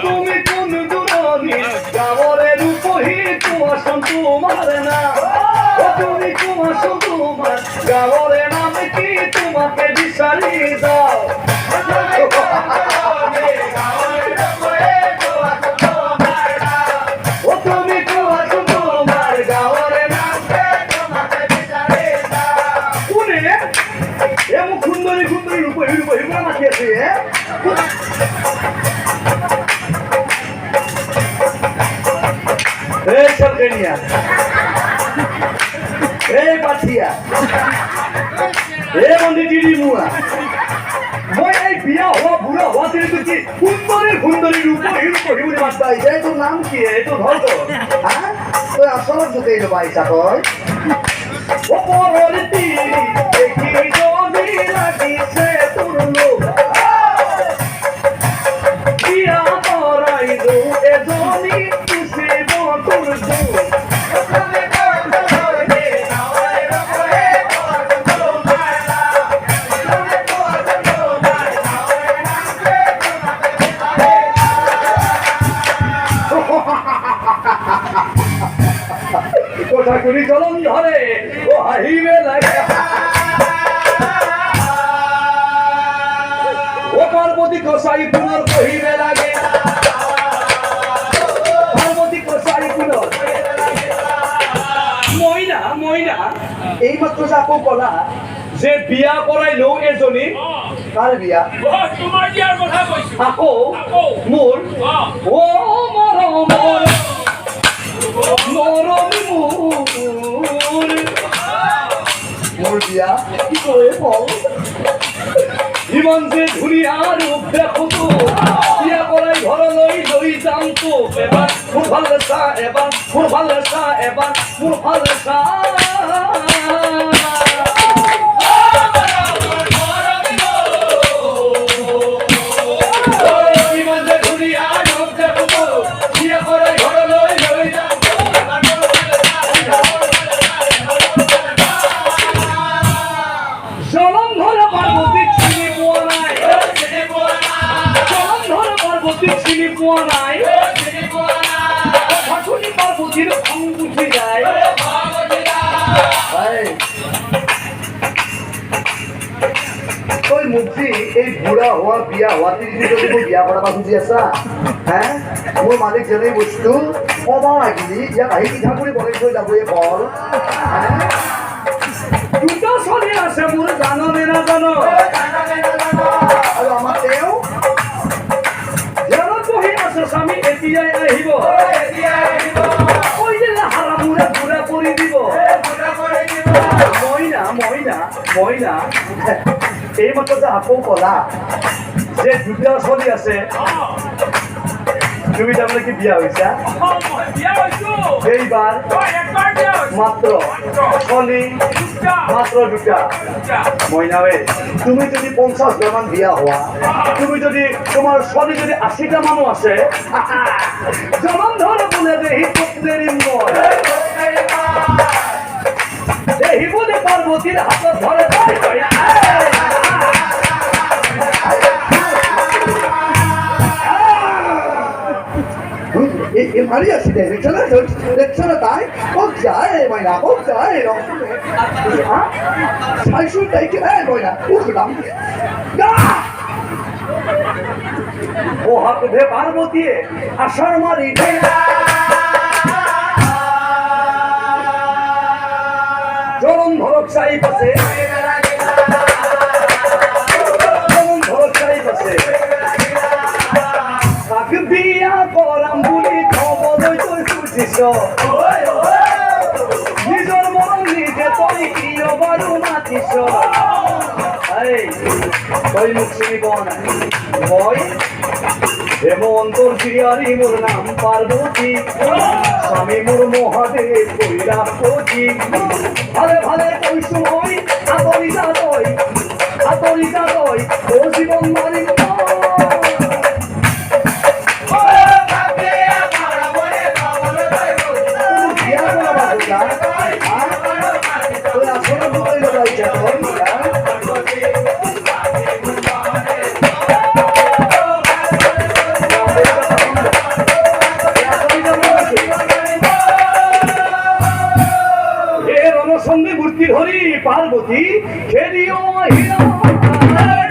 তুমি কোন দুরনি গাওরে রূপহী কুয়াশন তোমার না তুমি কুয়াশন তোমার গাওরে নাম কি তোমাকে বিচারি দাও তুমি কুয়াশন তোমার গাওরে নাম তোমাকে বিচারি দাও কোনে এমন সুন্দরী সুন্দরী রূপহী রূপহী করে মাখিয়েছে এই সরকারিয়া এই পাঠিয়া এই মন্দির মুয়া মই এই বিয়া হওয়া বুড়া হওয়া থেকে তুই সুন্দরী সুন্দরী রূপহী রূপহী বলে মাত্রা আইছে তোর নাম কি এইটো ধর তো হ্যাঁ তুই আসলত জুতেই লো পাইছা তই ওপরের তীর দেখি জমি লাগিছে তোর লোক বিয়া করাইলো এজনী তুসে বটুর দুধ কোথাকুনি জলম ধরে ও হাইবে লাগে ও পার্বতী কসাই পুনর কহিবে লাগে পার্বতী কসাই পুনর মইনা মইনা এই মাত্র যাকো কলা যে বিয়া করাইলো এজনী কার বিয়া তোমার বিয়ার কথা কইছো আকো মোর ও মরম মোর মরম মোর বিয়া কি করে বল ইমান যে ধুনিয়া রূপ দেখো তো বিয়া করাই ঘর লই যাম তো এবার মোর ভালসা এবার মোর ভালসা এবার মোর ভালসা মুক্তি এই বুঢ়া হোৱা বিয়া হোৱাতে যদি মোৰ বিয়া কৰাব খুজি আছা হে মোৰ মালিক যেনে বস্তু কবা লাগিলি ইয়াক আহি পিঠাগুৰি বনাই থৈ যাব এই বল দুটা চলি আছে মোৰ জাননে নাজানো আৰু আমাৰ তেওঁ জেলত বহি আছে স্বামী এতিয়াই আহিব কৈ দিলে হাৰা মূৰে ঘূৰা কৰি দিব মইনা মইনা মইনা এই মাত্ৰ যে আকৌ কলা যে দুটা চলি আছে তুমি তাৰমানে কি বিয়া হৈছা এইবাৰ মাত্ৰ চলি মাত্ৰ দুটা মইনাৱে তুমি যদি 50 মান বিয়া হোৱা তুমি যদি তোমাৰ চলি যদি 80টা মানুহ আছে জনম ধৰ বোলে যে সি পুত্ৰেৰী মই এই বোলে পাৰ্বতীৰ হাতত ধৰে মারি আসি দেখছনা তাই কক যায় ময়না কক যায় সাইসুন তাইকে ময়না উঠলাম ও হাত ধে পার্বতী আষাঢ় মারি জলম ধরক চাই পাশে জলম ধরক চাই পাশে তাকে বিয়া করাম বুলি খবরই তই খুঁজিছ নিজৰ মন নিজে তই কিয় বাৰু মাতিছ তই মোক চিনিব নাই মই হেমন্তৰ জীয়াৰী মোৰ নাম পাৰ্বতী স্বামী মোৰ মহাদেৱ কৈলাসপতি ভালে ভালে কৈছো মই আঁতৰি যা তই তোৰ জীৱন মাৰিম সঙ্গে মূর্তি ধরি পার্বতী খেলিও আহিলা